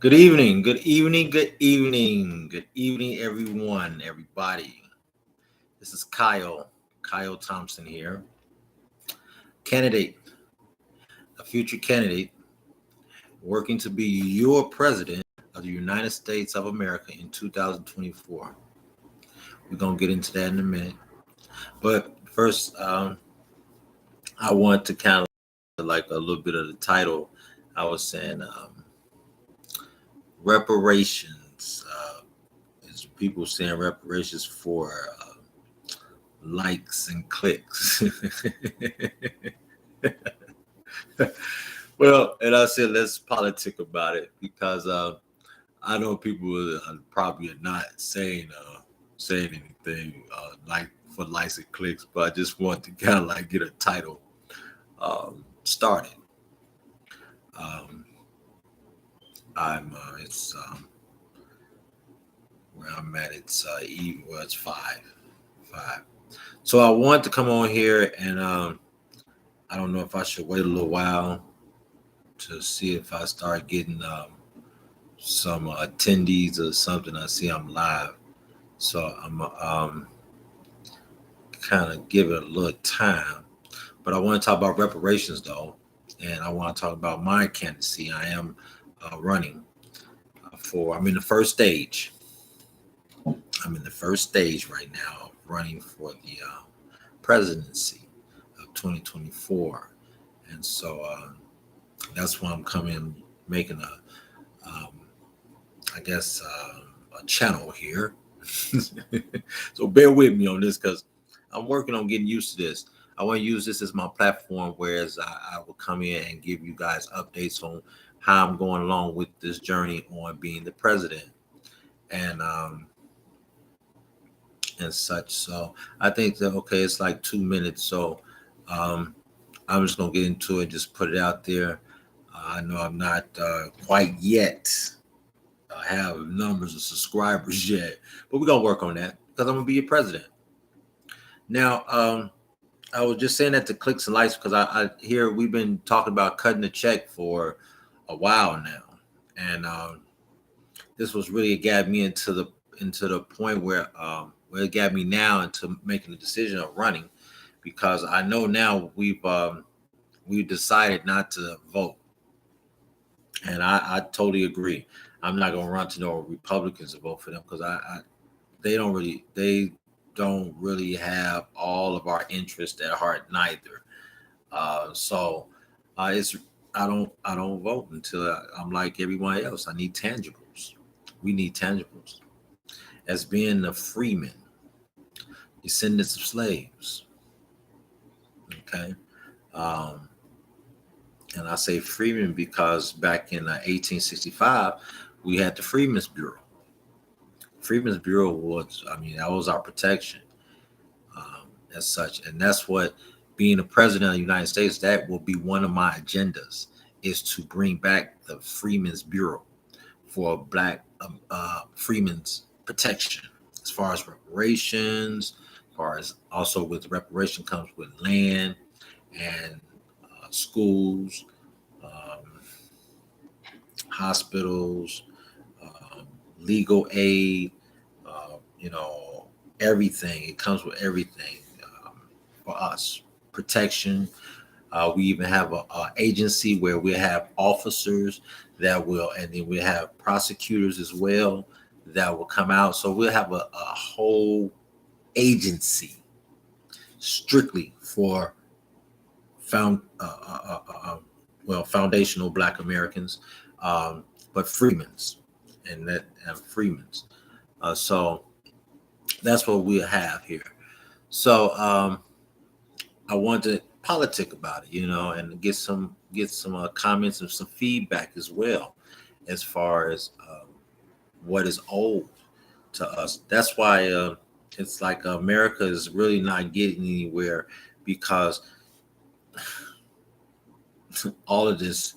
Good evening, good evening, good evening, good evening, everyone, everybody. This is Kyle Thompson here, candidate, a future candidate working to be your president of the United States of America in 2024. We're going to get into that in a minute. But first, I want to kind of like a little bit of the title. I was saying reparations. Is people saying reparations for likes and clicks. Well, and I said let's politic about it because I know people are probably not saying anything like for likes and clicks, but I just want to kind of like get a title started. Um, I'm it's where I'm at. It's well, it's five. So I want to come on here and I don't know if I should wait a little while to see if I start getting some attendees or something. I see I'm live, so I'm kind of give it a little time. But I want to talk about reparations though, and I want to talk about my candidacy. I am running for. I'm in the first stage. I'm in the first stage right now, running for the presidency of 2024, and so that's why I'm coming, making um, I guess, a channel here. So bear with me on this because I'm working on getting used to this. I want to use this as my platform, whereas I will come in and give you guys updates on how I'm going along with this journey on being the president and such. So I think that okay, it's like 2 minutes. So um, I'm just gonna get into it, just put it out there. I know I'm not quite yet have numbers of subscribers yet, but we're gonna work on that because I'm gonna be your president. Now, I was just saying that to clicks and likes because I hear we've been talking about cutting the check for a while now, and this was really got me into the point where it got me now into making the decision of running because I know now we've decided not to vote, and I totally agree. I'm not gonna run to no Republicans to vote for them because they don't really have all of our interest at heart neither. So it's I don't vote until I'm like everyone else. I need tangibles. We need tangibles. As being the freemen, descendants of slaves. Okay. Um, and I say freemen because back in 1865 we had the Freedmen's Bureau. Freedmen's Bureau was, I mean, that was our protection as such. And that's what being the president of the United States, that will be one of my agendas is to bring back the Freedmen's Bureau for black freemen's protection as far as reparations, as far as also with reparation comes with land and schools, um, hospitals, um, legal aid, you know, everything. It comes with everything for us. Protection. We even have a agency where we have officers that will, and then we have prosecutors as well that will come out. So we'll have a whole agency strictly for found foundational Black Americans, but Freemen's and Freemen's. So that's what we have here. So I want to politic about it, you know, and get some comments and some feedback as well, as far as what is old to us. That's why it's like America is really not getting anywhere because all of this,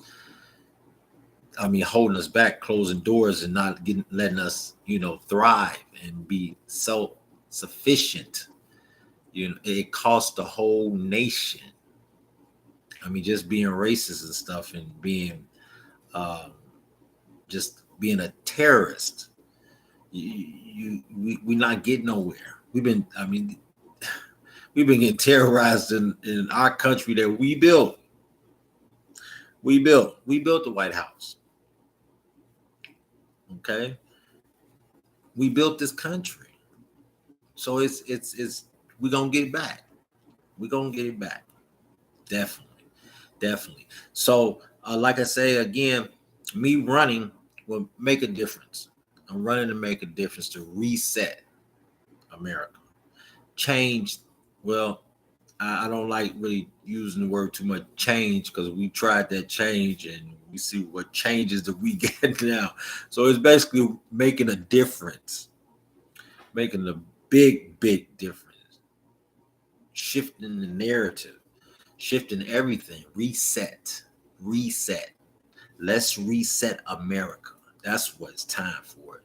I mean, holding us back, closing doors, and not letting us, you know, thrive and be self sufficient. You know, it costs the whole nation. I mean, just being racist and stuff, and being um, just being a terrorist. We not getting nowhere. We've been getting terrorized in our country that we built. We built the White House. Okay, we built this country, so it's we're gonna get it back. We're gonna get it back, definitely. So, like I say again, me running will make a difference. I'm running to make a difference, to reset America, change. Well, I don't like really using the word too much, change, because we tried that change and we see what changes that we get now. So it's basically making a difference, making a big difference, shifting the narrative, shifting everything, reset. Let's reset America. That's what it's time for.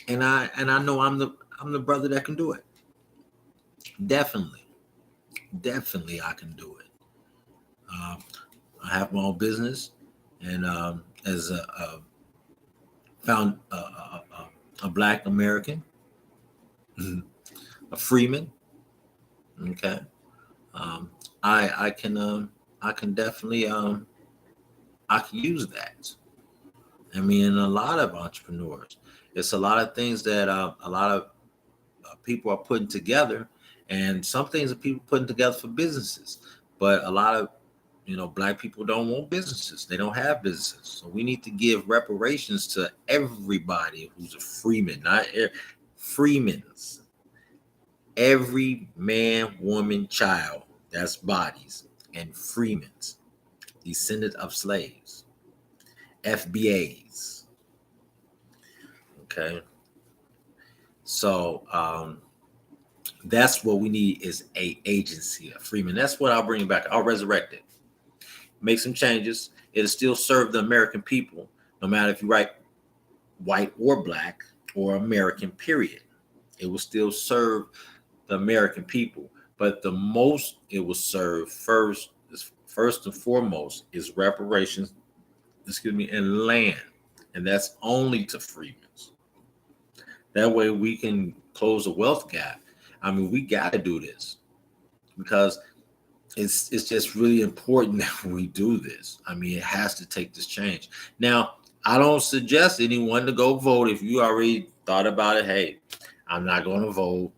And I know I'm the brother that can do it. Definitely I can do it. I have my own business, and as found a Black American, a freeman. Okay, I can definitely I can use that. I mean, a lot of entrepreneurs, it's a lot of things that a lot of people are putting together, and some things that people putting together for businesses, but a lot of Black people don't want businesses. They don't have businesses. So we need to give reparations to everybody who's a freeman, not freemans. Every man, woman, child, that's bodies, and freemans, descendant of slaves, FBAs. Okay. So that's what we need, is a agency, a freeman. That's what I'll bring back. I'll resurrect it. Make some changes. It'll still serve the American people, no matter if you write white or Black or American, period. It will still serve the American people. But the most it will serve first and foremost is reparations, and land. And that's only to freemen. That way we can close the wealth gap. I mean, we got to do this because it's just really important that we do this. I mean, it has to take this change. Now, I don't suggest anyone to go vote. If you already thought about it, hey, I'm not going to vote.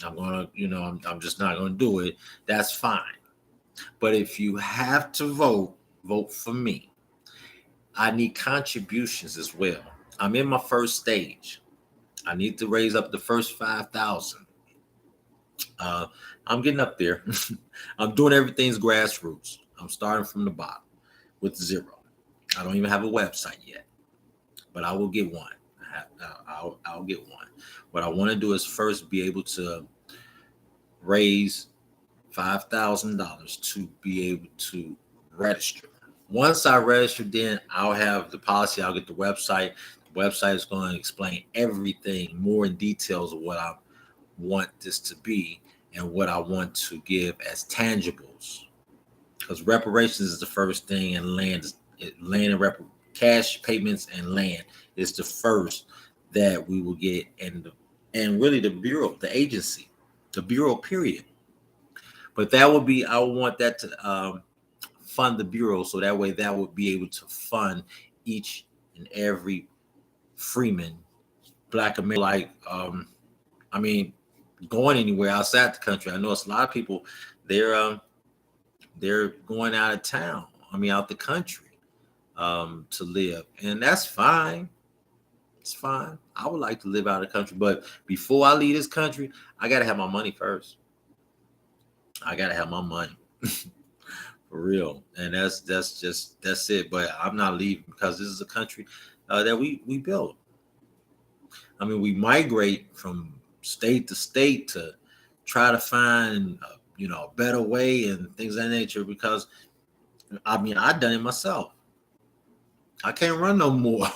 I'm going to, I'm just not going to do it. That's fine. But if you have to vote, vote for me. I need contributions as well. I'm in my first stage. I need to raise up the first 5,000. I'm getting up there. I'm doing everything's grassroots. I'm starting from the bottom with 0. I don't even have a website yet, but I will get one. I'll get one. What I want to do is first be able to raise $5,000 to be able to register. Once I register, then I'll have the policy. I'll get the website. The website is going to explain everything more in details of what I want this to be and what I want to give as tangibles. Because reparations is the first thing, and land and cash payments and land is the first that we will get, and really the bureau, the agency, the bureau, period. But that would be, I would want that to fund the bureau, so that way that would be able to fund each and every freeman, Black American. Like, I mean, going anywhere outside the country. I know it's a lot of people. They're going out of town. I mean, out the country to live, and that's fine. It's fine. I would like to live out of the country, but before I leave this country, I gotta have my money first. I gotta have my money for real, and that's it. But I'm not leaving because this is a country that we built. I mean, we migrate from state to state to try to find a better way and things of that nature, because I mean, I've done it myself. I can't run no more.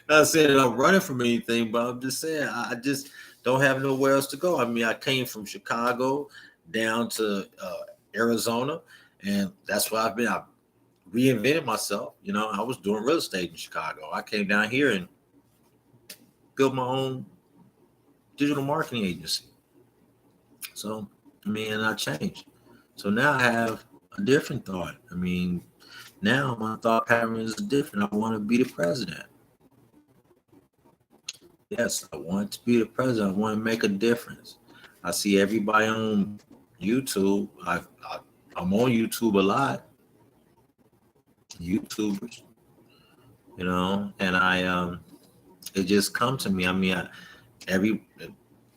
Not saying that I'm running from anything, but I'm just saying I just don't have nowhere else to go. I mean, I came from Chicago down to Arizona, and that's where I've been. reinvented myself. You know, I was doing real estate in Chicago. I came down here and built my own digital marketing agency. So, I mean, and I changed. So now I have a different thought. I mean, now my thought pattern is different. I want to be the president. Yes, I want to be the president. I want to make a difference. I see everybody on YouTube. I'm on YouTube a lot. YouTubers, you know, and it just come to me. I mean,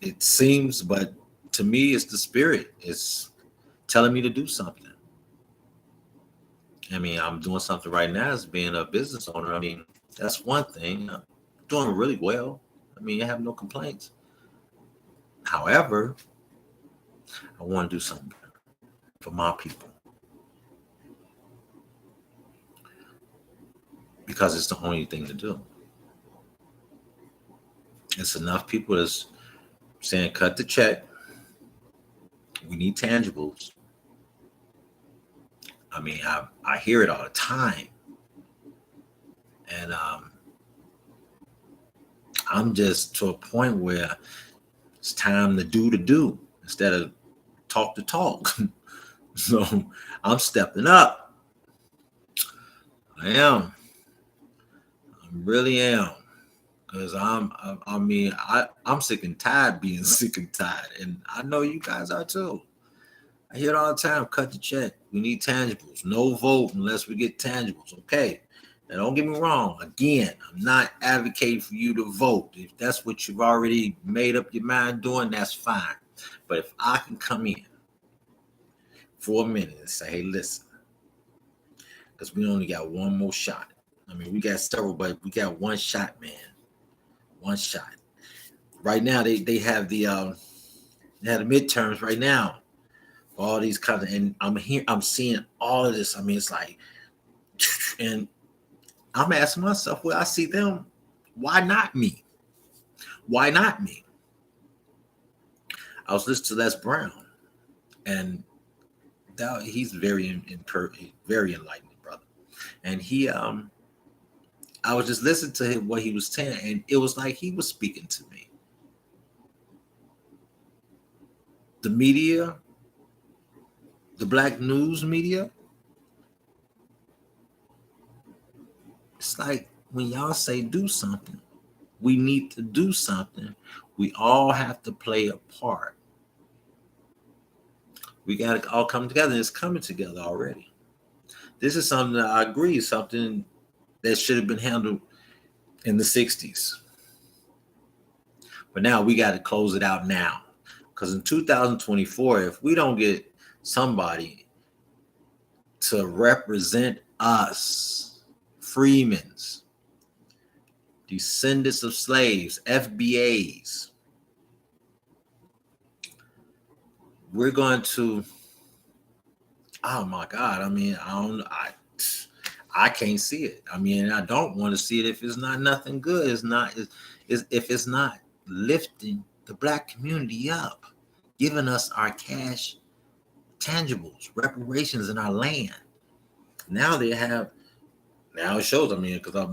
it seems, but to me, it's the spirit. It's telling me to do something. I mean, I'm doing something right now as being a business owner. I mean, that's one thing. I'm doing really well. I mean, I have no complaints. However, I want to do something for my people because it's the only thing to do. It's enough people that's saying, cut the check. We need tangibles. I mean, I hear it all the time. And I'm just to a point where it's time to do instead of talk to talk. So I'm stepping up. I am. I really am. Because I'm sick and tired being sick and tired. And I know you guys are too. I hear it all the time. Cut the check. We need tangibles. No vote unless we get tangibles. Okay. Now, don't get me wrong. Again, I'm not advocating for you to vote. If that's what you've already made up your mind doing, that's fine. But if I can come in for a minute and say, hey, listen, because we only got one more shot. I mean, we got several, but we got one shot, man. One shot. Right now, they have the midterms right now. All these kinds of, and I'm seeing all of this. I mean, it's like, and I'm asking myself, well, I see them. Why not me? Why not me? I was listening to Les Brown, and he's very very enlightened brother. And I was just listening to him, what he was saying, and it was like he was speaking to me. The media, the black news media, it's like when y'all say do something, we need to do something. We all have to play a part. We got to all come together. It's coming together already. This is something that I agree, something that should have been handled in the 60s. But now we got to close it out now. Because in 2024, if we don't get somebody to represent us, freemen, descendants of slaves, FBAs, we're going to, oh my God, I mean, I can't see it. I mean, I don't want to see it if it's not nothing good. If it's not lifting the black community up, giving us our cash tangibles, reparations in our land. Now it shows, I mean, because I've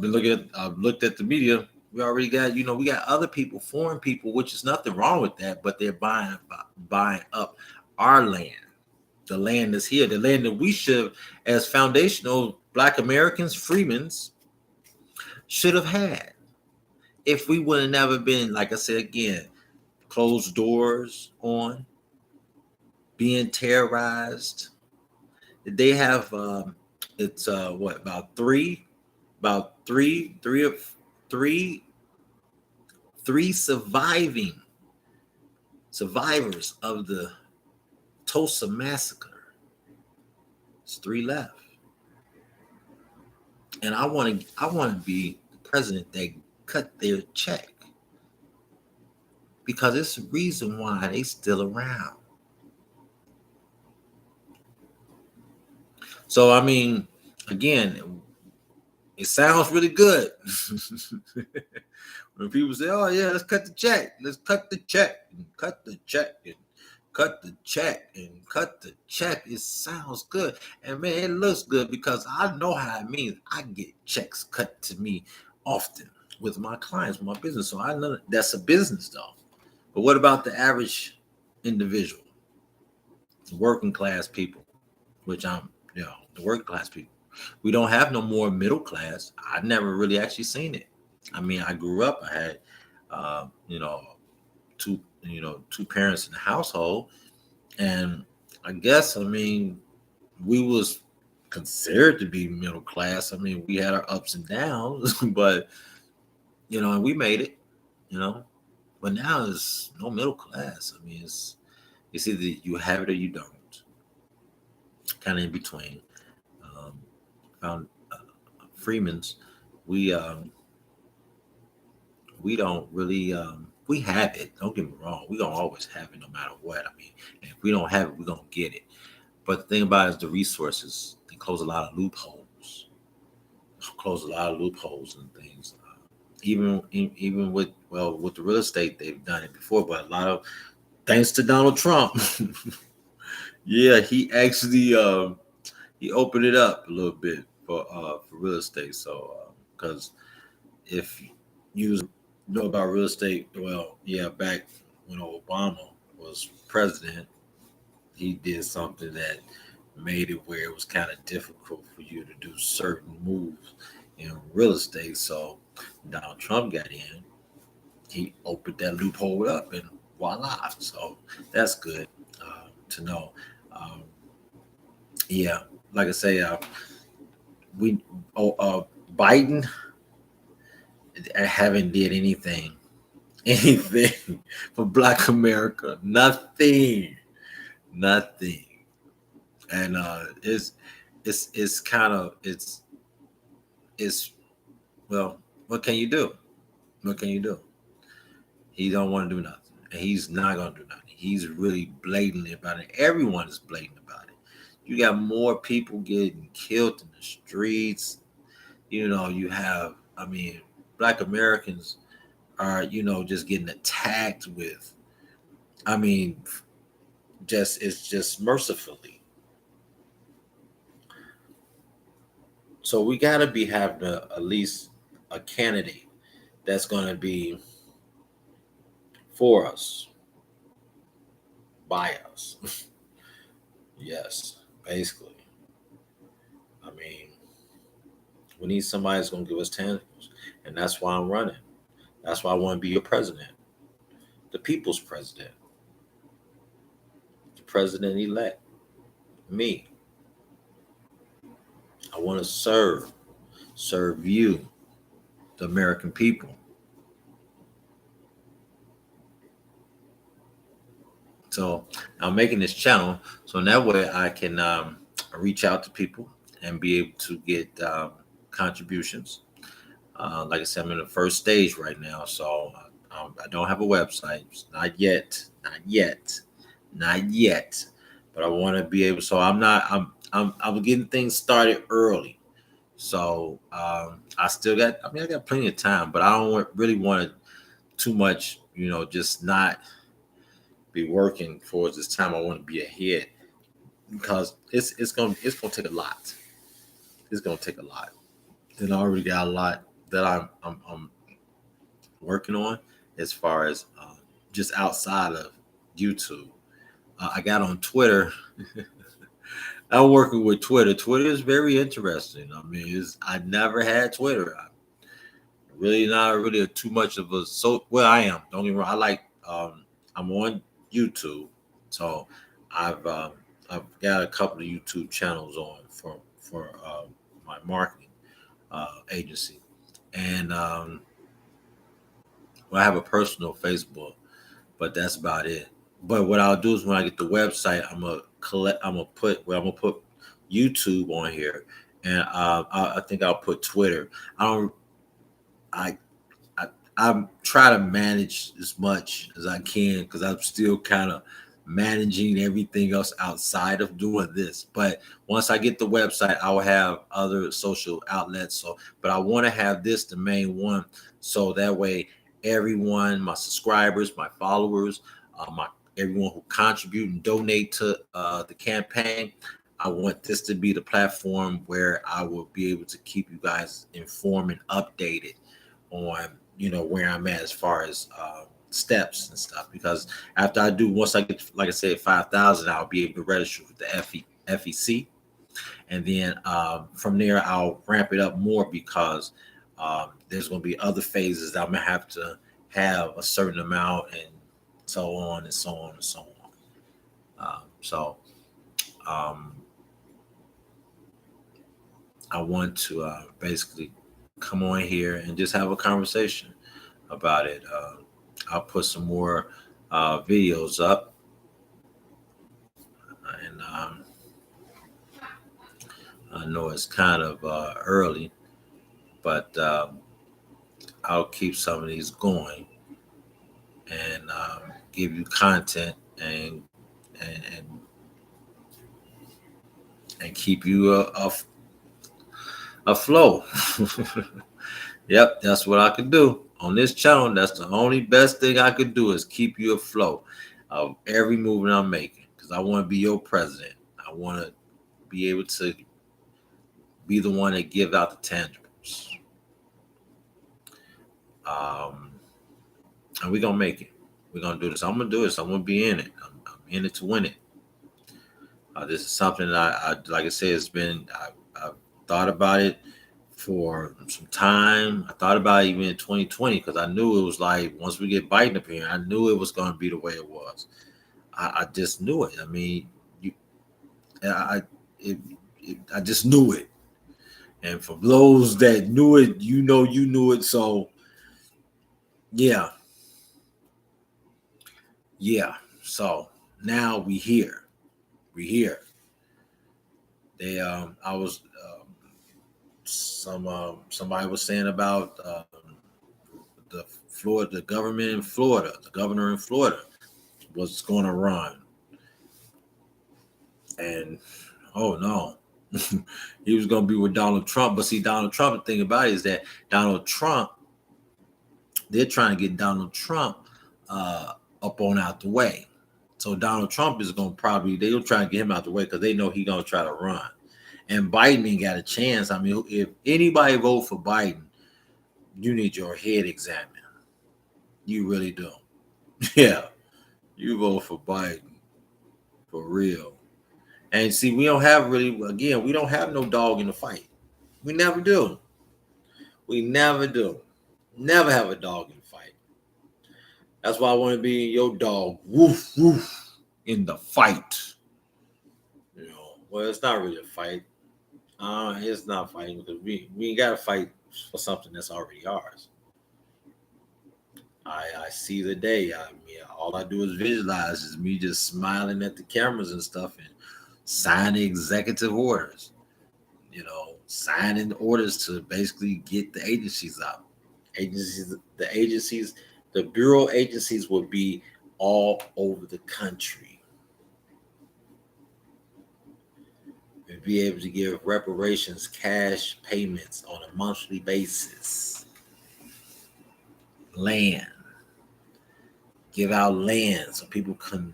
looked at the media. We already got, we got other people, foreign people, which is nothing wrong with that, but they're buying up our land, the land that's here, the land that we should, as foundational Black Americans, freemen, should have had. If we would have never been, like I said again, closed doors on, being terrorized. They have it's about three survivors of the Tulsa massacre. It's 3 left. And I want to be the president that cut their check, because it's the reason why they still around. So, I mean, again, it sounds really good. When people say, oh, yeah, let's cut the check. Let's cut the check. And cut the check. And cut the check and cut the check. It sounds good. And man, it looks good because I know how it means. I get checks cut to me often with my clients, with my business. So I know that's a business though. But what about the average individual, working class people, which I'm, the working class people? We don't have no more middle class. I never really actually seen it. I mean, I grew up, I had, uh, you know, two parents in the household. And I guess, I mean, we was considered to be middle class. I mean, we had our ups and downs, but and we made it, you know. But now it's no middle class. I mean, it's either you have it or you don't. Kind of in between. Um, found Freeman's. We we don't really we have it. Don't get me wrong. We gonna always have it no matter what. I mean, and if we don't have it, we're gonna get it. But the thing about it is the resources. They close a lot of loopholes. Close a lot of loopholes and things. Even with the real estate, they've done it before. But a lot of thanks to Donald Trump, yeah, he actually he opened it up a little bit for real estate. So because if you know about real estate, well, yeah, back when Obama was president, he did something that made it where it was kind of difficult for you to do certain moves in real estate. So Donald Trump got in, he opened that loophole up, and voila. So that's good to know. Um, yeah, like I say, we Biden haven't did anything for Black America. Nothing. And it's kind of it's well, what can you do? What can you do? He don't want to do nothing, and he's not gonna do nothing. He's really blatant about it. Everyone is blatant about it. You got more people getting killed in the streets. You have, I mean, Black Americans are, just getting attacked with, I mean, it's just mercifully. So we got to be having at least a candidate that's going to be for us, by us. Yes, basically. I mean, we need somebody that's going to give us tangibles. And that's why I'm running. That's why I want to be your president, the people's president, the president elect, me. I want to serve you, the American people. So I'm making this channel so in that way I can reach out to people and be able to get contributions. Like I said, I'm in the first stage right now, so I don't have a website, not yet, not yet. But I want to be able. So I'm not. I'm getting things started early. So I still got. I mean, I got plenty of time, but I don't really want to too much. Just not be working towards this time. I want to be ahead because it's gonna take a lot. It's gonna take a lot, and I already got a lot that I'm working on as far as just outside of YouTube. I got on Twitter. I'm working with Twitter. Twitter is very interesting. I mean, I never had Twitter. I really not really too much of a well, I am. Don't get me wrong. I'm on YouTube, so I've got a couple of YouTube channels on for my marketing agency, and I have a personal Facebook, but that's about it. But what I'll do is when I get the website, I'm gonna put YouTube on here, and I think I'll put Twitter. I don't. I I'm try to manage as much as I can because I'm still kind of managing everything else outside of doing this. But once I get the website, I will have other social outlets. So, but I want to have this the main one, so that way everyone, my subscribers, my followers, my everyone who contribute and donate to the campaign. I want this to be the platform where I will be able to keep you guys informed and updated on, where I'm at as far as steps and stuff. Because after I do, once I get, like I said, 5,000, I'll be able to register with the FEC. And then from there, I'll ramp it up more because there's going to be other phases that I'm going to have a certain amount and so on and so on and so on. I want to basically come on here and just have a conversation about it. I'll put some more videos up, and I know it's kind of early, but I'll keep some of these going and give you content and keep you afloat. Yep, that's what I could do on this channel. That's the only best thing I could do is keep you afloat of every movement I'm making, because I want to be your president. I want to be able to be the one that gives out the tangibles. And we're gonna make it. We're gonna do this. I'm gonna do this. I'm gonna be in it. I'm in it to win it. This is something that I like I said, it's been I've thought about it for some time. I thought about it even in 2020 because I knew it was like once we get Biden up here, I knew it was going to be the way it was. I just knew it. I mean, I just knew it. And for those that knew it, you knew it. So yeah. So now we here. They I was somebody was saying about the government in Florida, the governor in Florida was going to run, and oh no, he was going to be with Donald Trump. But see, Donald Trump, the thing about it is that Donald Trump, they're trying to get Donald Trump up on out the way. So Donald Trump is going to they'll try to get him out the way because they know he's going to try to run. And Biden ain't got a chance. I mean, if anybody vote for Biden, you need your head examined. You really do. Yeah. You vote for Biden. For real. And see, we don't have no dog in the fight. We never do. Never have a dog in the fight. That's why I want to be your dog. Woof, woof. In the fight. Well, it's not really a fight. It's not fighting because we ain't got to fight for something that's already ours. I see the day. I mean, all I do is visualize is me just smiling at the cameras and stuff and signing executive orders. Signing orders to basically get the agencies out. The bureau agencies will be all over the country. And be able to give reparations, cash payments on a monthly basis. Land. Give out land so people can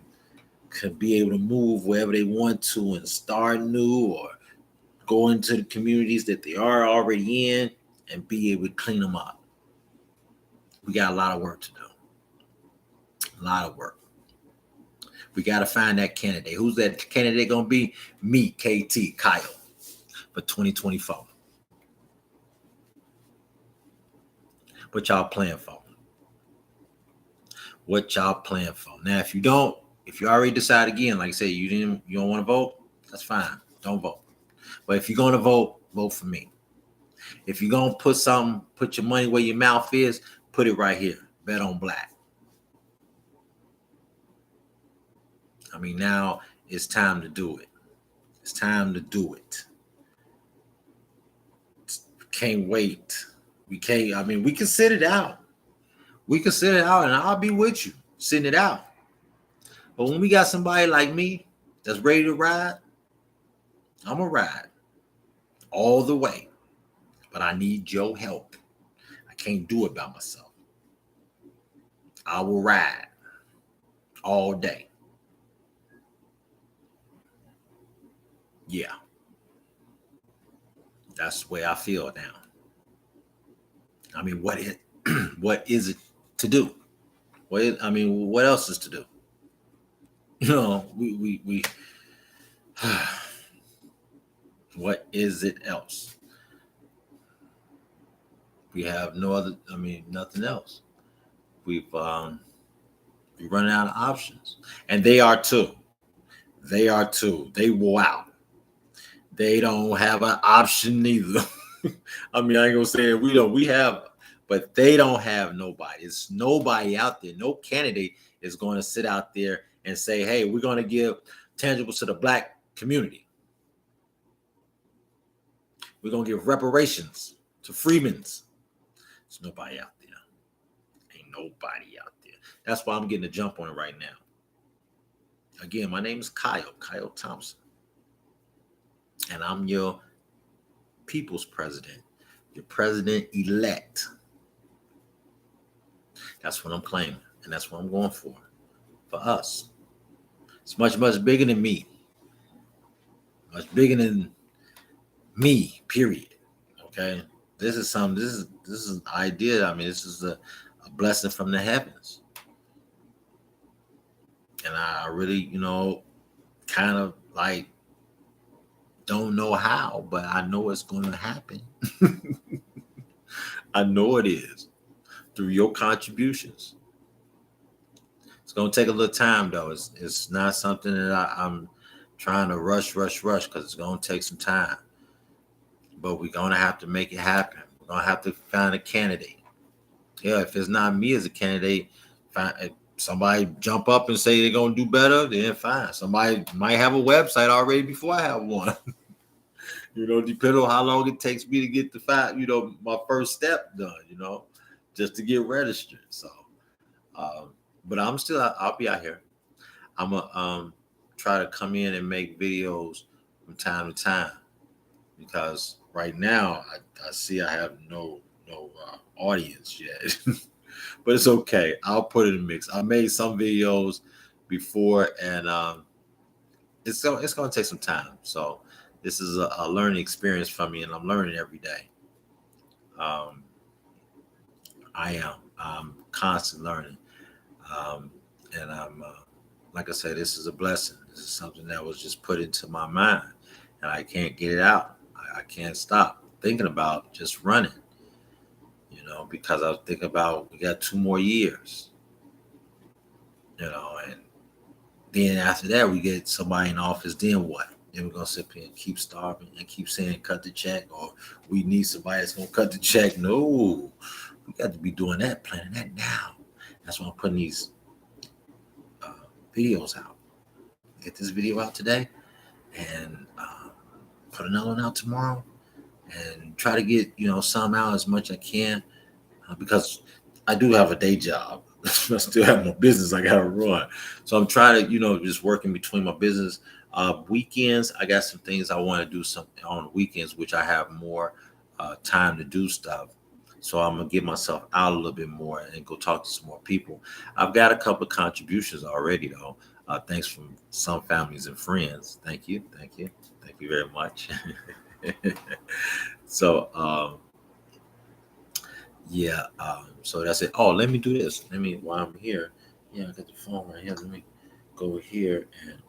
be able to move wherever they want to and start new or go into the communities that they are already in and be able to clean them up. We got a lot of work to do. A lot of work. We got to find that candidate. Who's that candidate going to be? Me, KT, Kyle, for 2024. What y'all playing for? Now, if you already decide again, like I said, you don't want to vote, that's fine. Don't vote. But if you're going to vote for me. If you're going to put your money where your mouth is, put it right here. Bet on black. I mean, now it's time to do it. Can't wait. We can sit it out. And I'll be with you, sitting it out. But when we got somebody like me that's ready to ride, I'm going to ride all the way. But I need your help. I can't do it by myself. I will ride all day. Yeah, that's the way I feel now. I mean, what is what is it to do? I mean, what else is to do? You know, we what is it else? We have no other. I mean, nothing else. We've we're running out of options, and they are too. They are too. They wow. They don't have an option neither. I mean, I ain't gonna say we don't. We have, but they don't have nobody. It's nobody out there. No candidate is going to sit out there and say, "Hey, we're going to give tangibles to the black community. We're going to give reparations to freedmen." There's nobody out there. Ain't nobody out there. That's why I'm getting a jump on it right now. Again, my name is Kyle Thompson, and I'm your people's president, your president elect. That's what I'm claiming, and that's what I'm going for us. It's much, much bigger than me. Much bigger than me, period. Okay. This is something, this is an idea. I mean, this is a blessing from the heavens. And I really, kind of like don't know how, but I know it's gonna happen. I know it is through your contributions. It's gonna take a little time though. It's not something that I'm trying to rush because it's gonna take some time. But we're gonna have to make it happen. We're gonna have to find a candidate. Yeah, if it's not me as a candidate, if somebody jump up and say they're gonna do better, then fine. Somebody might have a website already before I have one. Depending on how long it takes me to get my first step done, just to get registered. So, but I'll be out here. I'm gonna try to come in and make videos from time to time because right now I see I have no audience yet. But it's okay. I'll put it in the mix. I made some videos before, and it's gonna take some time. So this is a learning experience for me, and I'm learning every day. Um, I'm constantly learning, and I'm like I said, this is a blessing. This is something that was just put into my mind, and I can't get it out. I can't stop thinking about just running. Because I was thinking about we got 2 more years, and then after that we get somebody in office. Then what? Then we're gonna sit here and keep starving and keep saying cut the check, or we need somebody that's gonna cut the check. No, we got to be doing that, planning that now. That's why I'm putting these videos out. Get this video out today, and put another one out tomorrow, and try to get some out as much as I can. Because I do have a day job. I still have my business I gotta run. So I'm trying to, just working between my business. Weekends, I got some things I want to do something on the weekends, which I have more time to do stuff. So I'm gonna get myself out a little bit more and go talk to some more people. I've got a couple of contributions already though. Thanks from some families and friends. Thank you very much. So yeah, so that's it. Oh, let me do this. While I'm here, yeah, I got the phone right here. Let me go here and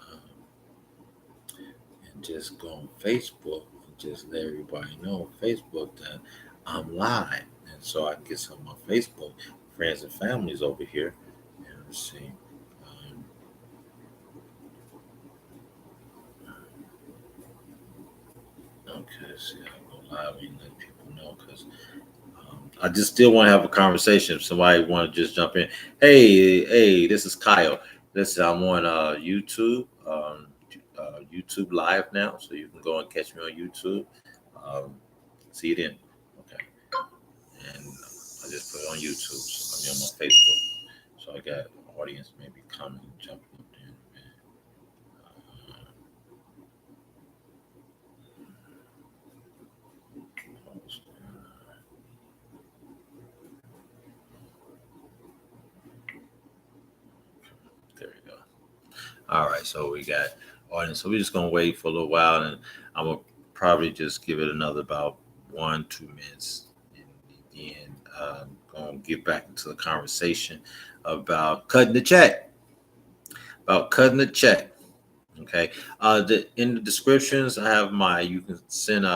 just go on Facebook and just let everybody know on Facebook that I'm live. And so I can get some of my Facebook friends and families over here. And let's see. Um, okay, see, I'll go live and let people know because I just still want to have a conversation. If somebody want to just jump in, hey, this is Kyle. Listen, I'm on YouTube live now, so you can go and catch me on YouTube. Um, See you then. Okay, and I just put it on YouTube, so I'm on my Facebook. So I got audience maybe coming, jumping up there. There we go. All right, so we got audience. So we're just gonna wait for a little while, and I'm gonna probably just give it another about 1-2 minutes, and then gonna get back into the conversation about cutting the check. About cutting the check. Okay. In the descriptions, I have you can send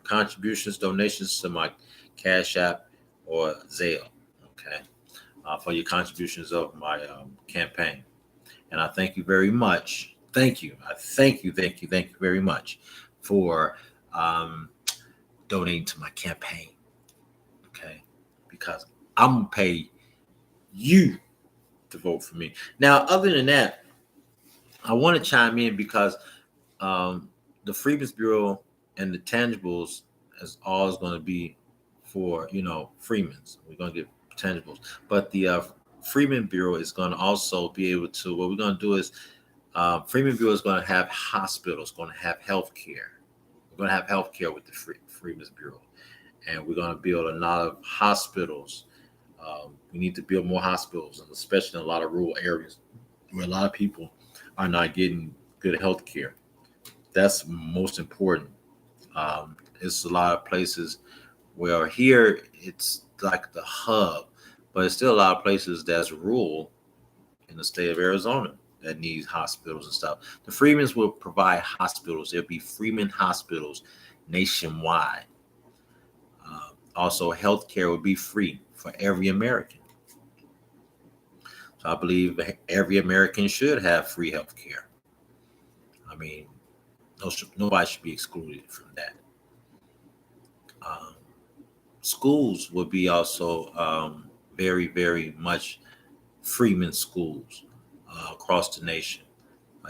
contributions, donations to my Cash App or Zelle. Okay. For your contributions of my campaign. And I thank you very much. Thank you. I thank you very much for donating to my campaign. Okay. Because I'm going to pay you to vote for me. Now, other than that, I want to chime in because the Freedmen's Bureau and the tangibles is always going to be for freedmen's. We're going to get tangibles, but the Freedmen Bureau is going to also be able to. What we're going to do is Freedmen Bureau is going to have hospitals, going to have health care. We're going to have health care with the Freedmen's Bureau, and we're going to build a lot of hospitals. We need to build more hospitals, and especially in a lot of rural areas where a lot of people are not getting good health care. That's most important. It's a lot of places where here it's like the hub, but it's still a lot of places that's rural in the state of Arizona that needs hospitals and stuff. The Freedmen's will provide hospitals. There'll be Freedmen hospitals nationwide. Also, healthcare will be free for every American. So I believe every American should have free healthcare. I mean, nobody should be excluded from that. Schools will be also very, very much Freeman schools across the nation.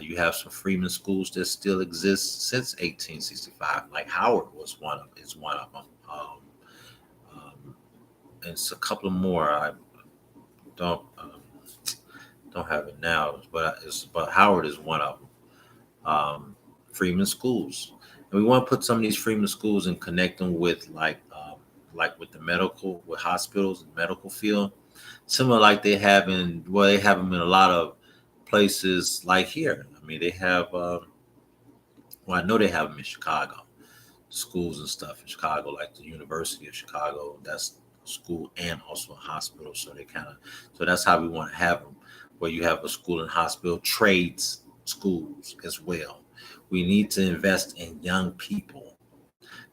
You have some Freeman schools that still exist since 1865, like Howard is one of them. And it's a couple of more. I don't don't have it now, but Howard is one of them. Freeman schools, and we want to put some of these Freeman schools and connect them with like with the medical, with hospitals and medical field, similar like they have them in a lot of places like here. I mean, they have. Well, I know they have them in Chicago, schools and stuff in Chicago, like the University of Chicago. That's a school and also a hospital. So that's how we want to have them, where you have a school and hospital, trades schools as well. We need to invest in young people.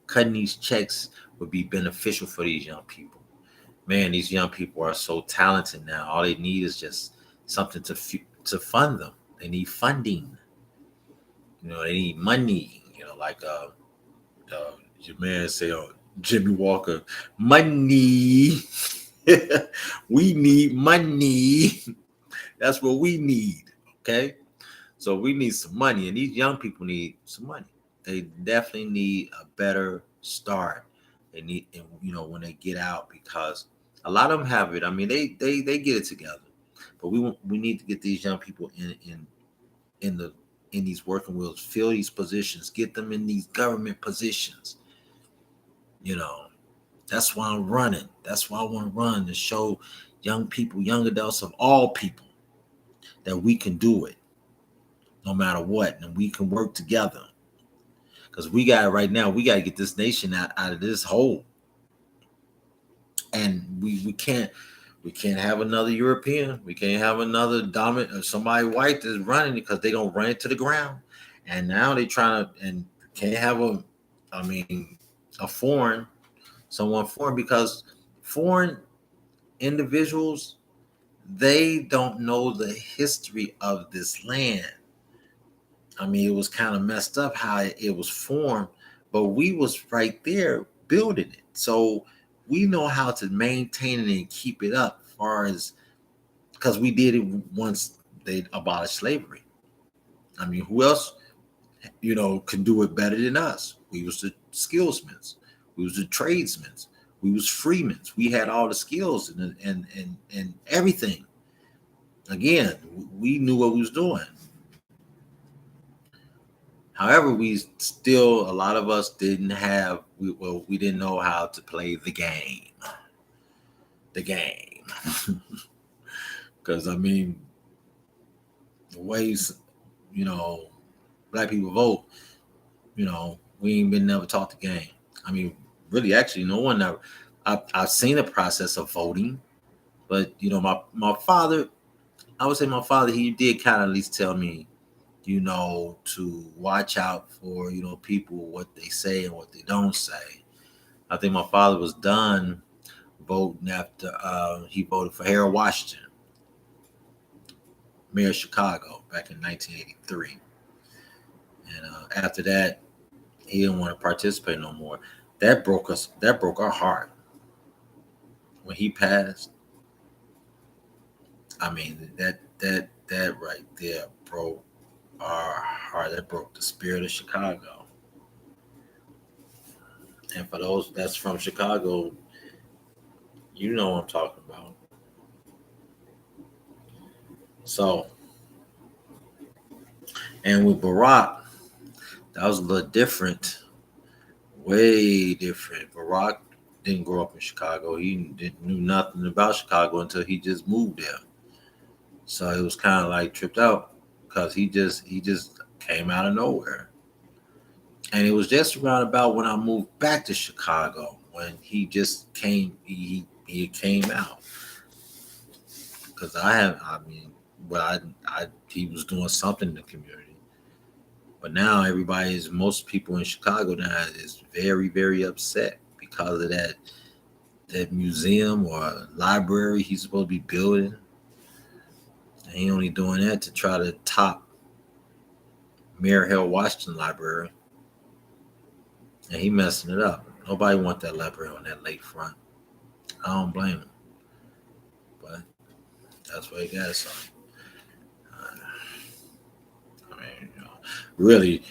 Cutting these checks would be beneficial for these young people. Man, these young people are so talented now. All they need is just something to fund them. They need funding. They need money. Like your man say on Jimmy Walker, money. We need money. That's what we need. Okay. So we need some money, and these young people need some money. They definitely need a better start. They need, and when they get out, because a lot of them have it. I mean, they get it together, but we need to get these young people in these working wheels, fill these positions, get them in these government positions. That's why I'm running. That's why I want to run, to show young people, young adults of all people, that we can do it no matter what, and we can work together. Because we got right now, we got to get this nation out of this hole. And we can't have another European. We can't have another dominant or somebody white that's running, because they're gonna run it to the ground. And now they trying to, and can't have someone foreign, because foreign individuals, they don't know the history of this land. I mean, it was kind of messed up how it was formed, but we was right there building it. So we know how to maintain it and keep it up, as far as, because we did it once they abolished slavery. I mean, who else, can do it better than us? We was the skillsmen. We was the tradesmen. We was freemen. We had all the skills and everything. Again, we knew what we was doing. However, a lot of us didn't we didn't know how to play the game. The game. Because, I mean, the ways, black people vote, we ain't been never taught the game. I mean, really, actually, no one ever. I've seen the process of voting, but my father, I would say my father, he did kind of at least tell me, to watch out for, people, what they say and what they don't say. I think my father was done voting after he voted for Harold Washington, mayor of Chicago, back in 1983. And after that, he didn't want to participate no more. That broke us. That broke our heart when he passed. I mean, that right there broke our heart. That broke the spirit of Chicago. And for those that's from Chicago, you know what I'm talking about. So, and with Barack, that was a little different, way different. Barack didn't grow up in Chicago. He didn't knew nothing about Chicago until he just moved there. So it was kind of like tripped out because he just came out of nowhere. And it was just around about when I moved back to Chicago when he just came. He came out because I mean, well, he was doing something in the community. But now most people in Chicago now is very, very upset because of that museum or library he's supposed to be building. And he only doing that to try to top Mayor Hill Washington Library. And he messing it up. Nobody want that library on that lakefront. I don't blame him. But that's what he got. So, I mean, really,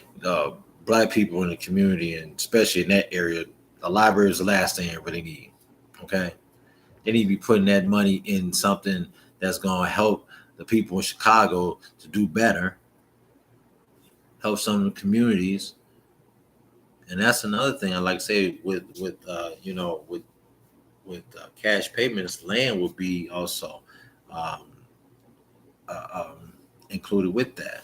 black people in the community, and especially in that area, the library is the last thing they really need. Okay? They need to be putting that money in something that's going to help the people in Chicago to do better, help some of the communities. And that's another thing I like to say with cash payments, land will be also um, included with that.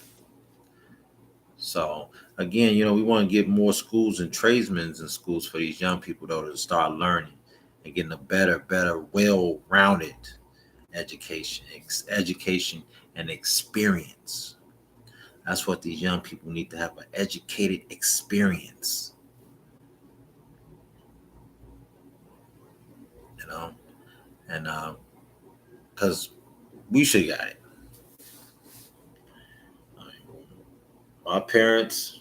So again, we want to get more schools and tradesmen in schools for these young people though to start learning and getting a better, well-rounded education and experience. That's what these young people need to have, an educated experience. You know, and because we should got it. My parents,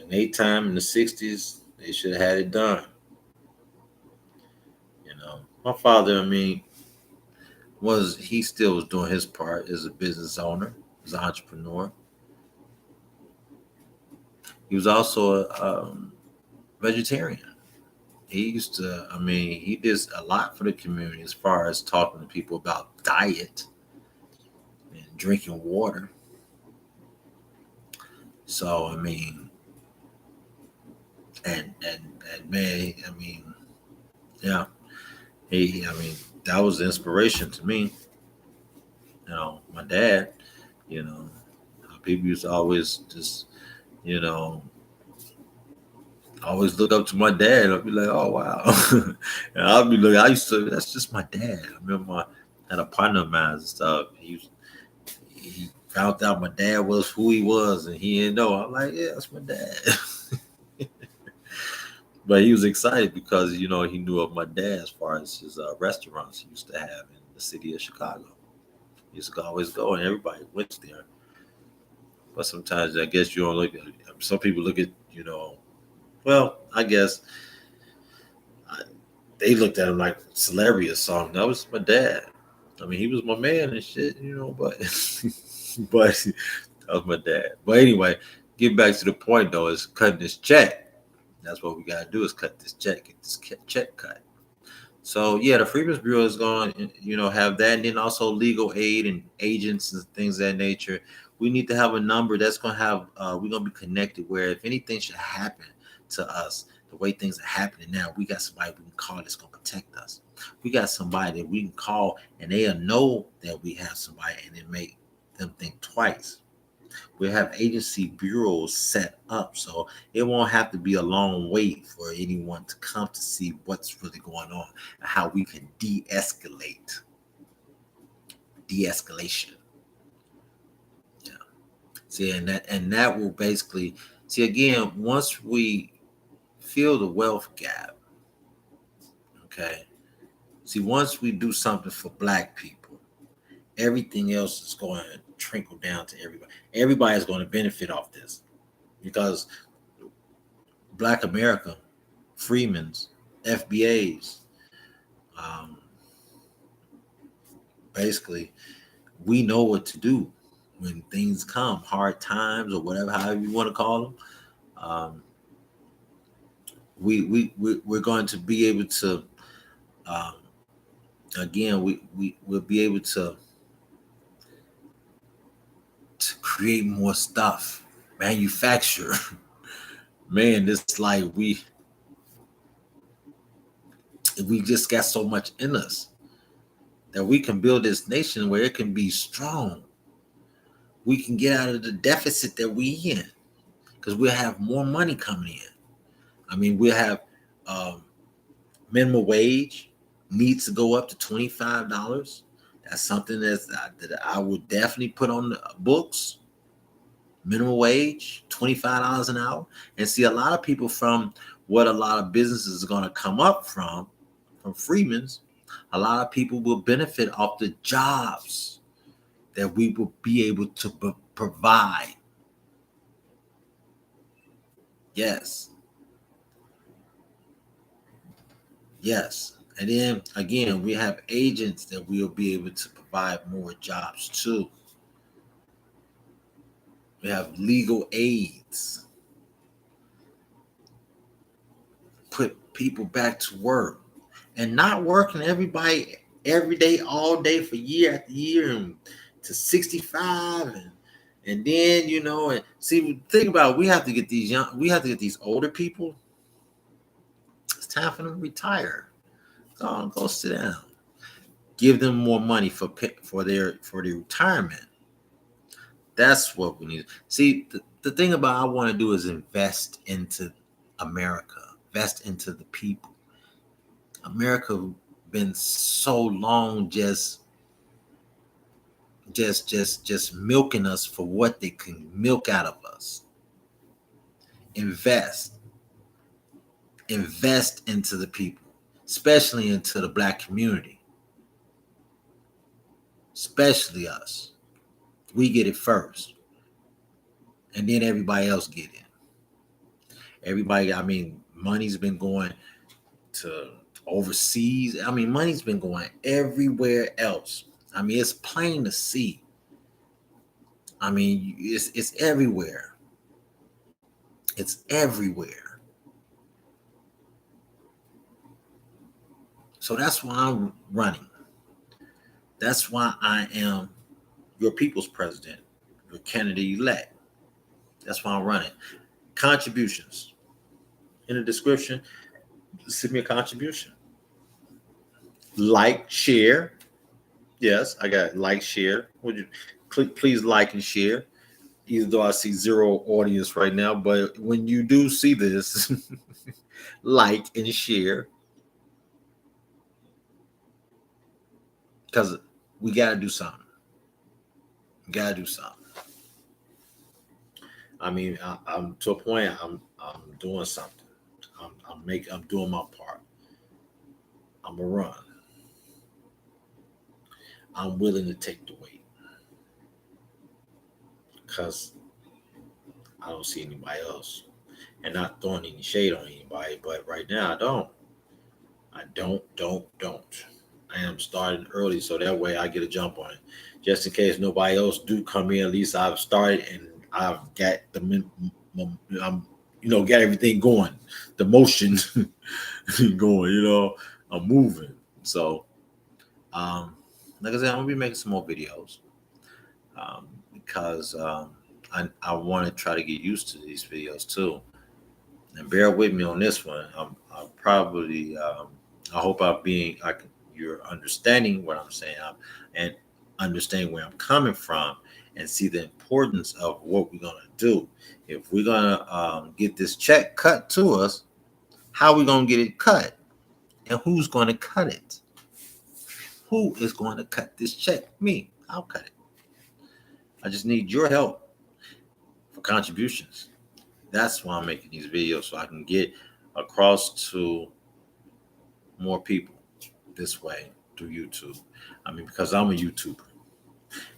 in their time in the '60s, they should have had it done. My father, I mean, he still was doing his part as a business owner, as an entrepreneur. He was also a vegetarian. He used to, I mean, he did a lot for the community as far as talking to people about diet and drinking water. So I mean, and man, I mean, yeah, I mean, that was the inspiration to me. My dad, you know, people used to always just, you know, always look up to my dad. I'd be like, oh wow, and I'd be looking. That's just my dad. I remember I had a partner of mine and stuff. He found out my dad was who he was, and he didn't know. I'm like, yeah, that's my dad. But he was excited because he knew of my dad as far as his restaurants he used to have in the city of Chicago. He used to always go, and everybody went there. But sometimes I guess you don't look at. Some people look at Well, I guess they looked at him like celebrity or something. That was my dad. I mean, he was my man and shit, but but that was my dad. But anyway, get back to the point though, is cutting this check. That's what we gotta do is cut this check, get this check cut. So yeah, the Freedmen's Bureau is going to, have that, and then also legal aid and agents and things of that nature. We need to have a number that's going to have. We're going to be connected where if anything should happen to us, the way things are happening now, we got somebody we can call that's going to protect us. We got somebody that we can call, and they'll know that we have somebody, and it make them think twice. We have agency bureaus set up, so it won't have to be a long wait for anyone to come to see what's really going on and how we can de-escalation. Yeah. See, and that will basically see again once we fill the wealth gap. Okay. See, once we do something for Black people, everything else is going to trickle down to everybody. Everybody's going to benefit off this because Black America, freedmen's, FBAs, um, basically, we know what to do when things come, hard times or whatever, however you want to call them. Um, we're going to be able to, um, again, we'll be able to create more stuff, manufacture. Man, it's like we just got so much in us that we can build this nation where it can be strong. We can get out of the deficit that we in because we'll have more money coming in. I mean, we'll have minimum wage needs to go up to $25. That's something that I would definitely put on the books. Minimum wage, $25 an hour. And see, a lot of people from what a lot of businesses are going to come up from freedmen's, a lot of people will benefit off the jobs that we will be able to provide. Yes. Yes. And then again, we have agents that we'll be able to provide more jobs to. We have legal aids. Put people back to work and not working everybody every day, all day for year after year and to 65 and then and see think about it, we have to get these older people. It's time for them to retire. Go sit down. Give them more money for their retirement. That's what we need. See, the thing about I want to do is invest into America, invest into the people. America been so long just milking us for what they can milk out of us. Invest into the people, especially into the Black community, especially us. We get it first, and then everybody else get it. Everybody, I mean, money's been going to overseas. I mean, money's been going everywhere else. I mean, it's plain to see. I mean, it's everywhere. It's everywhere. So that's why I'm running. That's why I am your people's president, your candidate elect. That's why I'm running. Contributions. In the description, send me a contribution. Like, share. Yes, I got like, share. Would you please like and share? Even though I see zero audience right now, but when you do see this, like and share. Because we got to do something. We got to do something. I mean, I'm to a point. I'm doing something. I'm doing my part. I'm gonna run. I'm willing to take the weight because I don't see anybody else, and not throwing any shade on anybody. But right now, I don't. I am starting early, so that way I get a jump on it, just in case nobody else do come in. At least I've started and I've got got everything going, the motion going. I'm moving. So, like I said, I'm gonna be making some more videos because I want to try to get used to these videos too, and bear with me on this one. I'm probably I hope you're understanding what I'm saying and understanding where I'm coming from, and see the importance of what we're gonna do. If we're gonna get this check cut to us, how are we gonna get it cut, and who's gonna cut it? Who is going to cut this check? Me. I'll cut it. I just need your help for contributions. That's why I'm making these videos, so I can get across to more people this way through YouTube. I mean, because I'm a YouTuber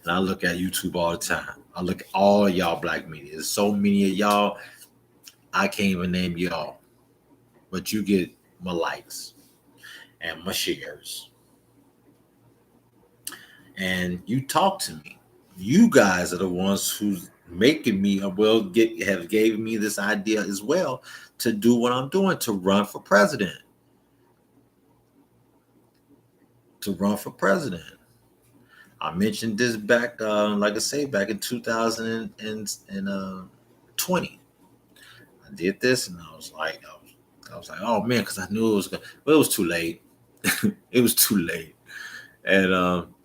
and I look at YouTube all the time. I look at all y'all black media. There's so many of y'all, I can't even name y'all, but you get my likes and my shares. And you talk to me. You guys are the ones who's making me have gave me this idea as well to do what I'm doing, to run for president. I mentioned this back, like I say, back in 2020. I did this, and I was like, oh man, because I knew it was gonna, but it was too late. It was too late, and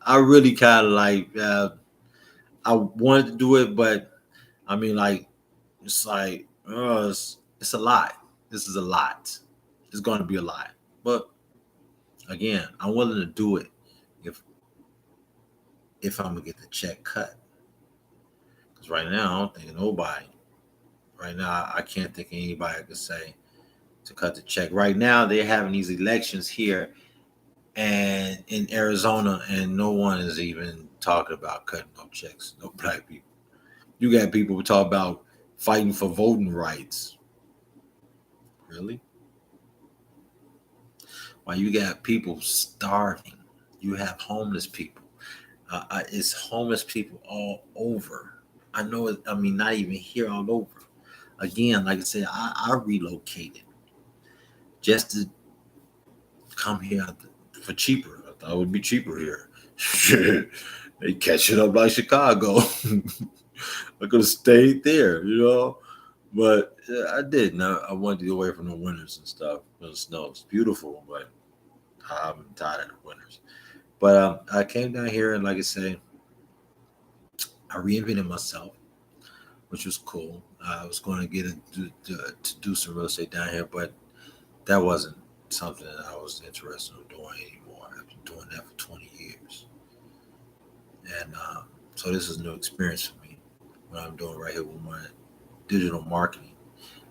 I really kind of like, I wanted to do it, but I mean, like, it's like, it's a lot. This is a lot. It's going to be a lot, but again, I'm willing to do it if I'm gonna get the check cut. Because right now, I don't think of nobody. Right now, I can't think of anybody I could say to cut the check. Right now, they're having these elections here and in Arizona, and no one is even talking about cutting no checks, no black people. You got people who talk about fighting for voting rights. Really? While you got people starving, you have homeless people. It's homeless people all over. I know it, I mean, not even here, all over. Again, like I said, I relocated just to come here for cheaper. I thought it would be cheaper here. They catch it up like Chicago. I could have stayed there, but I didn't. I wanted to get away from the winters and stuff. The snow. It's beautiful, but I'm tired of the winters. But I came down here, and like I say, I reinvented myself, which was cool. I was going to get to do some real estate down here, but that wasn't something that I was interested in doing anymore. I've been doing that for 20 years. And so this is a new experience for me, what I'm doing right here with my digital marketing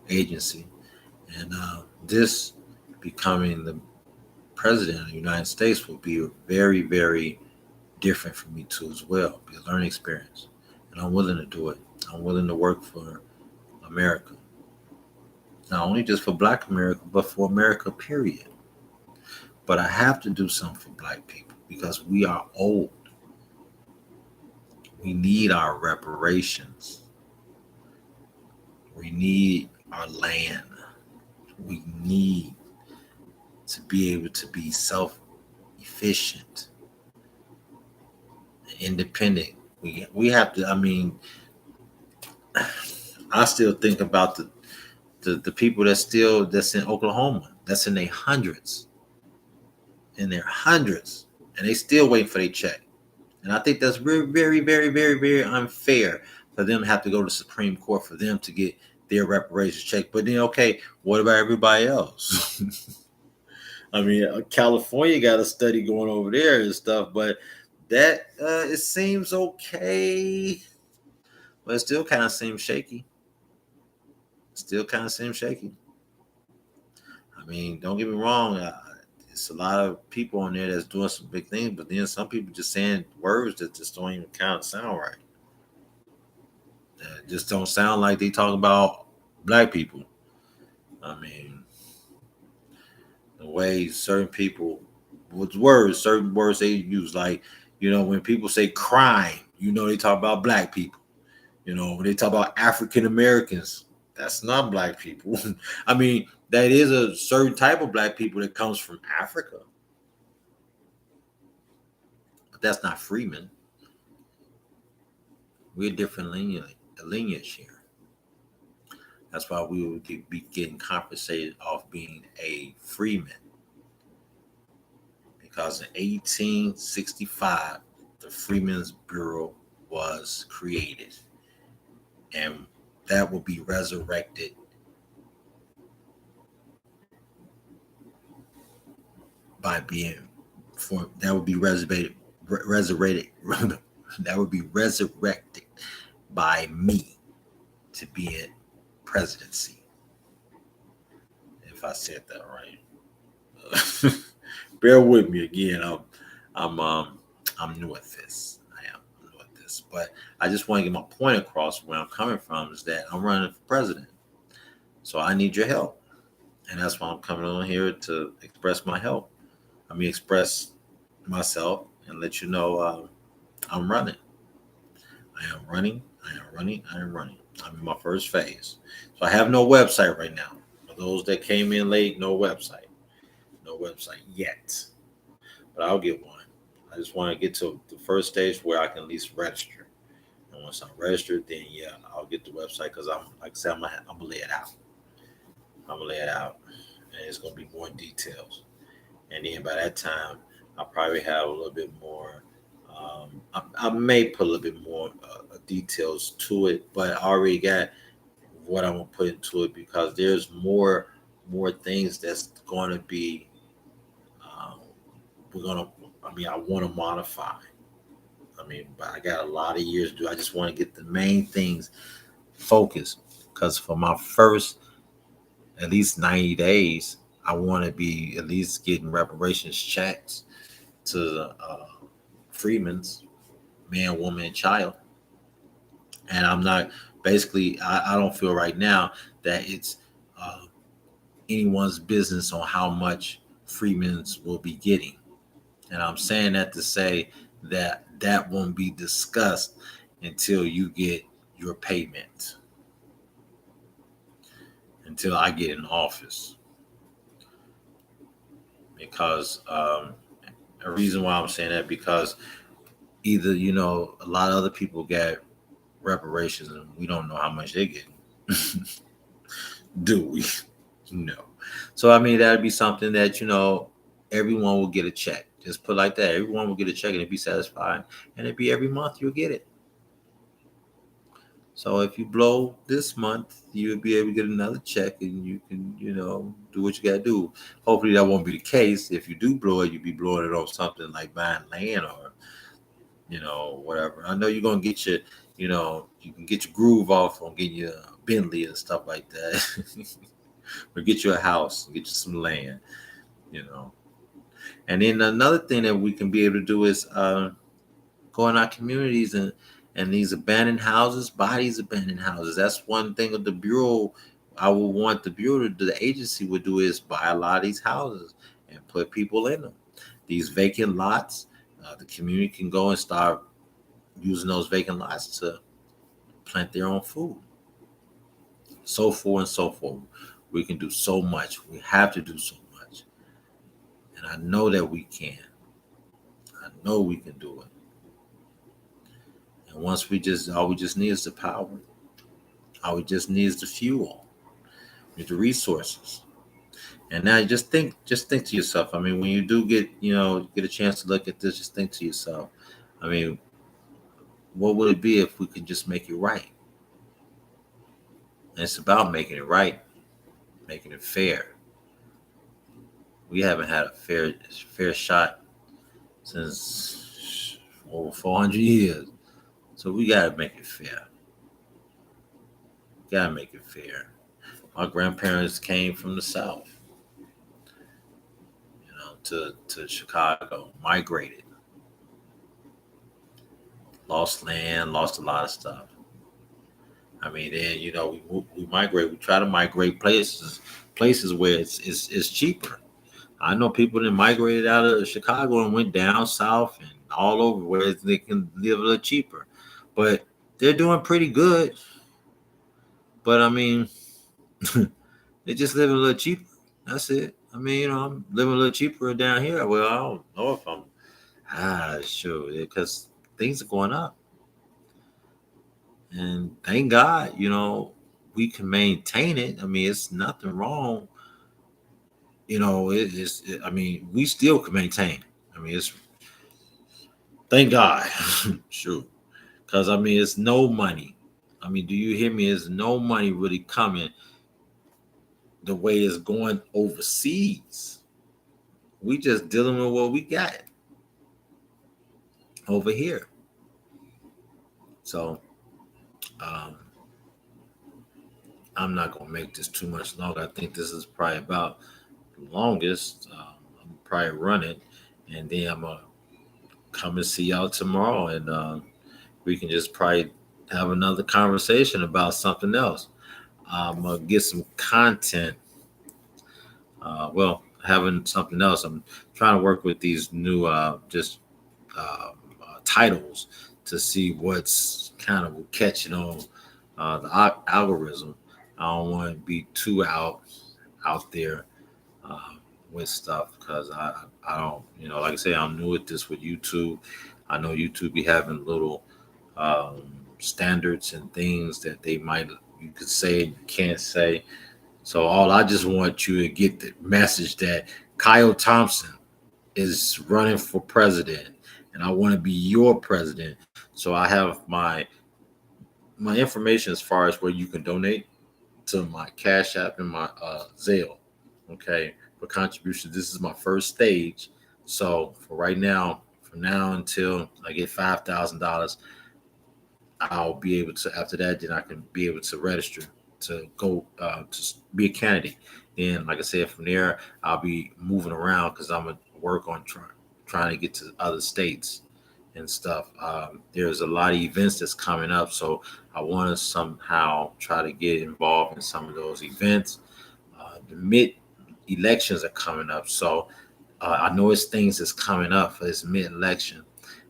agency. And this becoming the president of the United States will be very, very different for me too as well. Be a learning experience. And I'm willing to do it. I'm willing to work for America. Not only just for Black America, but for America, period. But I have to do something for Black people because we are old. We need our reparations. We need our land. We need to be able to be self-efficient, independent. We have to, I mean, I still think about the people that's in Oklahoma, that's in their hundreds, and they still waiting for their check. And I think that's very, very, very, very, very unfair for them to have to go to the Supreme Court for them to get their reparations check. But then, okay, what about everybody else? I mean, California got a study going over there and stuff, but that it seems okay, but it still kind of seems shaky. I mean, don't get me wrong. It's a lot of people on there that's doing some big things, but then some people just saying words that just don't even kind of sound right. That just don't sound like they talk about Black people. I mean, the way certain people, certain words they use, like, when people say crime, they talk about Black people. When they talk about African Americans, that's not Black people. I mean, that is a certain type of Black people that comes from Africa. But that's not freemen. We're a different lineage here. That's why we would be getting compensated off being a freeman. Because in 1865, the Freedmen's Bureau was created, and that will be resurrected by being for that would be resurrected that would be resurrected by me to be in presidency, if I said that right. Bear with me again. I'm um I'm new at this. I am new at this, but I just want to get my point across. Where I'm coming from is that I'm running for president, so I need your help, and that's why I'm coming on here to express my help. Express myself and let you know I'm running. I am running. I am running. I am running. I'm in my first phase, so I have no website right now. For those that came in late, no website, no website yet, but I'll get one. I just want to get to the first stage where I can at least register. And once I'm registered, then yeah, I'll get the website because I'm like I said, I'm gonna lay it out. I'm gonna lay it out, and it's gonna be more details. And then by that time, I'll probably have a little bit more. I may put a little bit more details to it, but I already got what I'm gonna put into it because there's more things that's going to be. Um, we're gonna. I want to modify. But I got a lot of years to do. I just want to get the main things focused because for my first at least 90 days, I want to be at least getting reparations checks to the freedmen's man, woman, and child. And I'm not basically, I don't feel right now that it's uh, anyone's business on how much freedmen's will be getting. And I'm saying that to say that that won't be discussed until you get your payment, until I get in office. Because a reason why I'm saying that because either a lot of other people get reparations and we don't know how much they get. Do we? No. So that'd be something that everyone will get a check. Just put like that. Everyone will get a check and it'd be satisfied. And it'd be every month you'll get it. So if you blow this month, you'll be able to get another check and you can, do what you gotta do. Hopefully that won't be the case. If you do blow it, you'll be blowing it on something like buying land or, whatever. I know you're gonna get you can get your groove off on getting your Bentley and stuff like that. Or get you a house, get you some land, you know. And then another thing that we can be able to do is go in our communities and these abandoned houses, buy these abandoned houses. That's one thing of the bureau. I would want the bureau, the agency would do is buy a lot of these houses and put people in them. These vacant lots, the community can go and start using those vacant lots to plant their own food, so forth and so forth. We can do so much. We have to do so much. And I know that we can. I know we can do it. And once all we just need is the power. All we just need is the fuel, with the resources. And now just think to yourself. When you do get a chance to look at this, just think to yourself. I mean, what would it be if we could just make it right? And it's about making it right, making it fair. We haven't had a fair shot since over 400 years. So we gotta make it fair. Gotta make it fair. My grandparents came from the South, to Chicago, migrated, lost land, lost a lot of stuff. Then we migrate. We try to migrate places where it's cheaper. I know people that migrated out of Chicago and went down south and all over where they can live a little cheaper, but they're doing pretty good. But they just live a little cheaper. That's it. I'm living a little cheaper down here. Well, I don't know if I'm sure because things are going up, and thank God, we can maintain it. It's nothing wrong. We still can maintain. It's thank God, sure. Because I mean, it's no money. I mean, do you hear me? It's no money really coming the way it's going overseas. We just dealing with what we got over here. So um, I'm not gonna make this too much longer. I think this is probably about the longest. I'm probably running, and then I'm gonna come and see y'all tomorrow, and we can just probably have another conversation about something else. I'm gonna get some content. Well, having something else. I'm trying to work with these new just titles to see what's kind of catching on the algorithm. I don't want to be too out there uh, with stuff because I don't, like I say, I'm new at this with YouTube. I know YouTube be having little standards and things that they might, you could say and you can't say. So all I just want you to get the message that Kyle Thompson is running for president, and I want to be your president. So I have my information as far as where you can donate to my Cash App and my Zelle. Okay, for contributions. This is my first stage. So for right now, from now until I get $5,000, I'll be able to. After that, then I can be able to register to go to be a candidate. Then, like I said, from there I'll be moving around because I'm gonna work on trying to get to other states and stuff. There's a lot of events that's coming up, so I want to somehow try to get involved in some of those events. The mid elections are coming up, so I know it's things that's coming up for this mid election,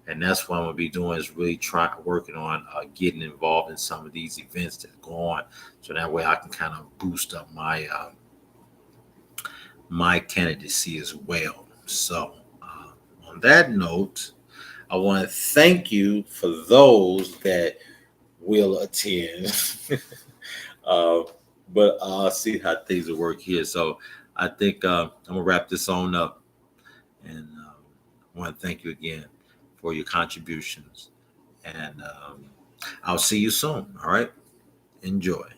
and that's what I'm gonna be doing is really trying working on getting involved in some of these events that go on, so that way I can kind of boost up my candidacy as well. So on that note, I want to thank you for those that will attend. uh, but I'll see how things will work here. So I think I'm gonna wrap this on up, and I want to thank you again for your contributions. And I'll see you soon. All right, enjoy.